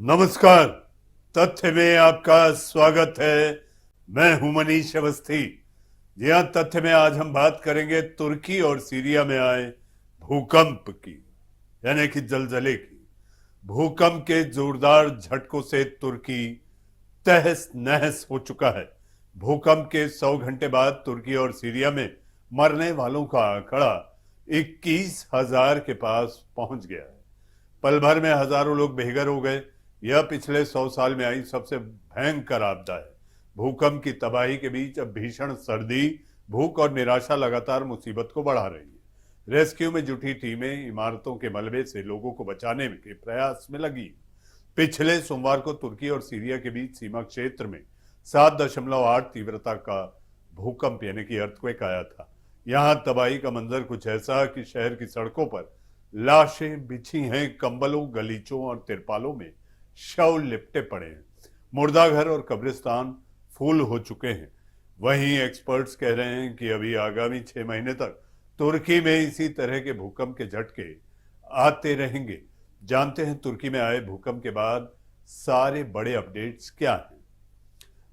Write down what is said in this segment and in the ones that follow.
नमस्कार। तथ्य में आपका स्वागत है। मैं हूं मनीष अवस्थी। जी हाँ, तथ्य में आज हम बात करेंगे तुर्की और सीरिया में आए भूकंप की, यानी कि जलजले की। भूकंप के जोरदार झटकों से तुर्की तहस नहस हो चुका है। भूकंप के 100 घंटे बाद तुर्की और सीरिया में मरने वालों का आंकड़ा 21,000 के पास पहुंच गया है। पल भर में हजारों लोग बेघर हो गए। यह पिछले 100 साल में आई सबसे भयंकर आपदा है। भूकंप की तबाही के बीच अब भीषण सर्दी, भूख और निराशा लगातार मुसीबत को बढ़ा रही है। रेस्क्यू में जुटी टीमें इमारतों के मलबे से लोगों को बचाने के प्रयास में लगी। पिछले सोमवार को तुर्की और सीरिया के बीच सीमा क्षेत्र में 7.8 तीव्रता का भूकंप यानी कि अर्थक्वेक आया था। यहाँ तबाही का मंजर कुछ ऐसा कि शहर की सड़कों पर लाशें बिछी हैं, कंबलों, गलीचों और तिरपालों में शव लिपटे पड़े हैं। मुर्दाघर और कब्रिस्तान फूल हो चुके हैं। वहीं एक्सपर्ट्स कह रहे हैं कि अभी आगामी 6 महीने तक तुर्की में इसी तरह के भूकंप के झटके आते रहेंगे। जानते हैं तुर्की में आए भूकंप के बाद सारे बड़े अपडेट्स क्या हैं।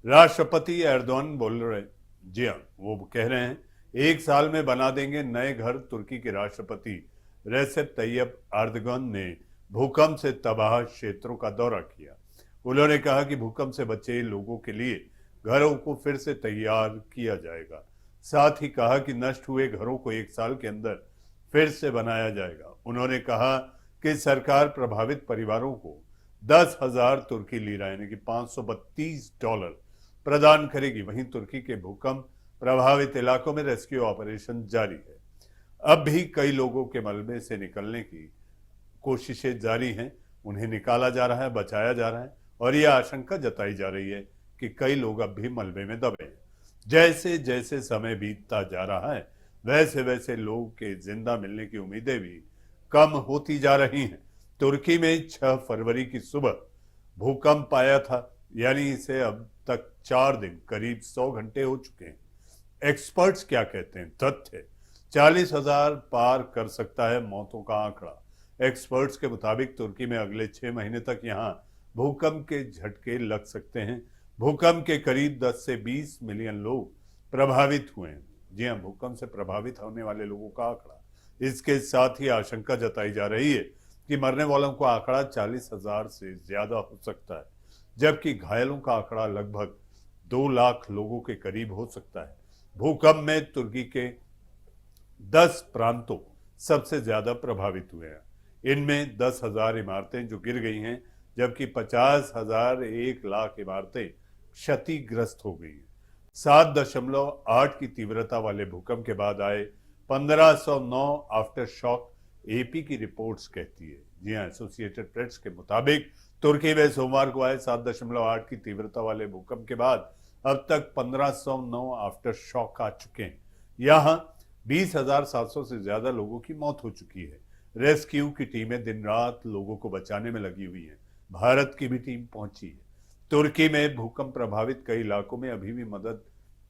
राष्ट्रपति एर्दोगन बोल रहे, जी हाँ, वो कह रहे हैं 1 साल में बना देंगे नए घर। तुर्की के राष्ट्रपति रेसेप तैयब एर्दोगन ने भूकंप से तबाह क्षेत्रों का दौरा किया। उन्होंने कहा कि भूकंप से बचे लोगों के लिए घरों को फिर से तैयार किया जाएगा। साथ ही कहा कि नष्ट हुए घरों को 1 साल के अंदर फिर से बनाया जाएगा। उन्होंने कहा कि सरकार प्रभावित परिवारों को 10,000 तुर्की लीरा यानी कि $532 प्रदान करेगी। वहीं तुर्की के भूकंप प्रभावित इलाकों में रेस्क्यू ऑपरेशन जारी है। अब भी कई लोगों के मलबे से निकलने की कोशिशें जारी हैं। उन्हें निकाला जा रहा है, बचाया जा रहा है और यह आशंका जताई जा रही है कि कई लोग अब भी मलबे में दबे हैं। जैसे जैसे समय बीतता जा रहा है वैसे वैसे लोगों के जिंदा मिलने की उम्मीदें भी कम होती जा रही हैं। तुर्की में 6 फरवरी की सुबह भूकंप आया था, यानी इसे अब तक 4 दिन करीब 100 घंटे हो चुके हैं। एक्सपर्ट्स क्या कहते हैं? तथ्य 40,000 पार कर सकता है मौतों का आंकड़ा। एक्सपर्ट्स के मुताबिक तुर्की में अगले 6 महीने तक यहां भूकंप के झटके लग सकते हैं। भूकंप के करीब 10 से 20 मिलियन लोग प्रभावित हुए हैं। जी हां, भूकंप से प्रभावित होने वाले लोगों का आंकड़ा। इसके साथ ही आशंका जताई जा रही है कि मरने वालों का आंकड़ा 40,000 से ज्यादा हो सकता है, जबकि घायलों का आंकड़ा लगभग 2 लाख लोगों के करीब हो सकता है। भूकंप में तुर्की के 10 प्रांतों सबसे ज्यादा प्रभावित हुए हैं। इनमें 10,000 इमारतें जो गिर गई हैं, जबकि 50,000 1 लाख इमारतें क्षतिग्रस्त हो गई हैं। 7.8 की तीव्रता वाले भूकंप के बाद आए 1509 आफ्टर शॉक, एपी की रिपोर्ट्स कहती है। जी हाँ, एसोसिएटेड प्रेस के मुताबिक तुर्की में सोमवार को आए 7.8 की तीव्रता वाले भूकंप के बाद अब तक 1509 आफ्टर शॉक आ चुके हैं। यहाँ 20,700 से ज्यादा लोगों की मौत हो चुकी है। रेस्क्यू की टीमें दिन रात लोगों को बचाने में लगी हुई हैं। भारत की भी टीम पहुंची है। तुर्की में भूकंप प्रभावित कई इलाकों में अभी भी मदद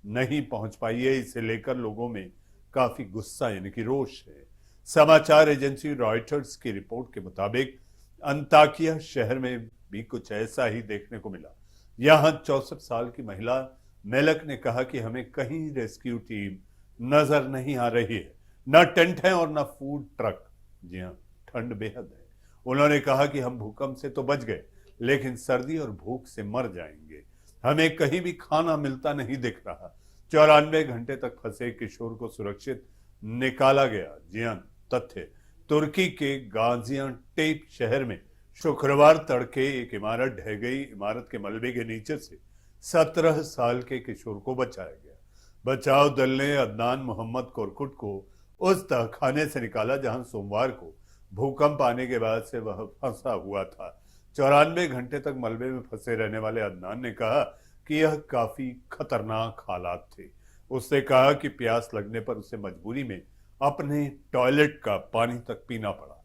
नहीं पहुंच पाई है। इसे लेकर लोगों में काफी गुस्सा यानी कि रोष है। समाचार एजेंसी रॉयटर्स की रिपोर्ट के मुताबिक अंताकिया शहर में भी कुछ ऐसा ही देखने को मिला। यहां 64 साल की महिला मेलक ने कहा कि हमें कहीं रेस्क्यू टीम नजर नहीं आ रही है, न टेंट है और न फूड ट्रक। जी हाँ, ठंड बेहद है। उन्होंने कहा कि हम भूकंप से तो बच गए, लेकिन सर्दी और भूख से मर जाएंगे। हमें कहीं भी खाना मिलता नहीं दिख रहा। 94 घंटे तक फंसे किशोर को सुरक्षित निकाला गया। जी हाँ, तथ्य तुर्की के गाजियान्टेप शहर में शुक्रवार तड़के एक इमारत ढह गई। इमारत के मलबे के नीचे से 17 साल के किशोर को बचाया गया। बचाव दल ने अदनान मोहम्मद कोरकुट को उस तहखाने से निकाला जहां सोमवार को भूकंप आने के बाद से वह फंसा हुआ था। 94 घंटे तक मलबे में फंसे रहने वाले अदनान ने कहा कि यह काफी खतरनाक हालात थे। उसने कहा कि प्यास लगने पर उसे मजबूरी में अपने टॉयलेट का पानी तक पीना पड़ा।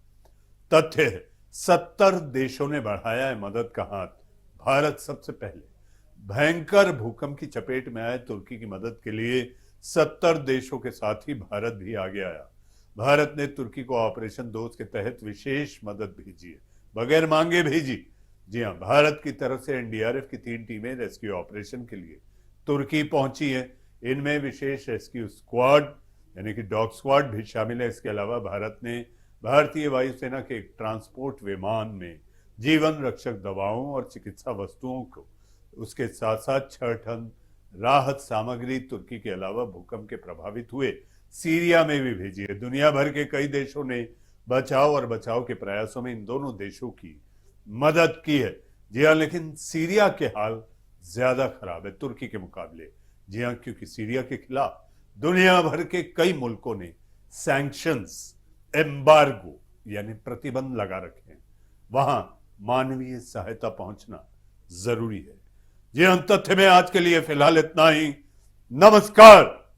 तथ्य है 70 देशों ने बढ़ाया है मदद का हाथ। भारत सबसे पहले। भयंकर भूकंप की चपेट में आए तुर्की की मदद के लिए 70 देशों के साथ ही भारत भी आगे आया। भारत ने तुर्की को ऑपरेशन दोस्त के तहत विशेष मदद भेजी है, बगैर मांगे भेजी। जी हाँ, भारत की तरफ से एनडीआरएफ की 3 टीमें रेस्क्यू ऑपरेशन के लिए तुर्की पहुंची हैं। इनमें विशेष रेस्क्यू स्क्वाड यानी कि डॉग स्क्वाड भी शामिल है। इसके अलावा भारत ने भारतीय वायुसेना के एक ट्रांसपोर्ट विमान में जीवन रक्षक दवाओं और चिकित्सा वस्तुओं को, उसके साथ साथ 6 टन राहत सामग्री तुर्की के अलावा भूकंप के प्रभावित हुए सीरिया में भी भेजी है। दुनिया भर के कई देशों ने बचाव के प्रयासों में इन दोनों देशों की मदद की है। जी हाँ, लेकिन सीरिया के हाल ज्यादा खराब है तुर्की के मुकाबले। जी हाँ, क्योंकि सीरिया के खिलाफ दुनिया भर के कई मुल्कों ने सैंक्शंस, एम्बार्गो यानी प्रतिबंध लगा रखे हैं। वहां मानवीय सहायता पहुंचना जरूरी है। जी हाँ, तथ्य में आज के लिए फिलहाल इतना ही। नमस्कार।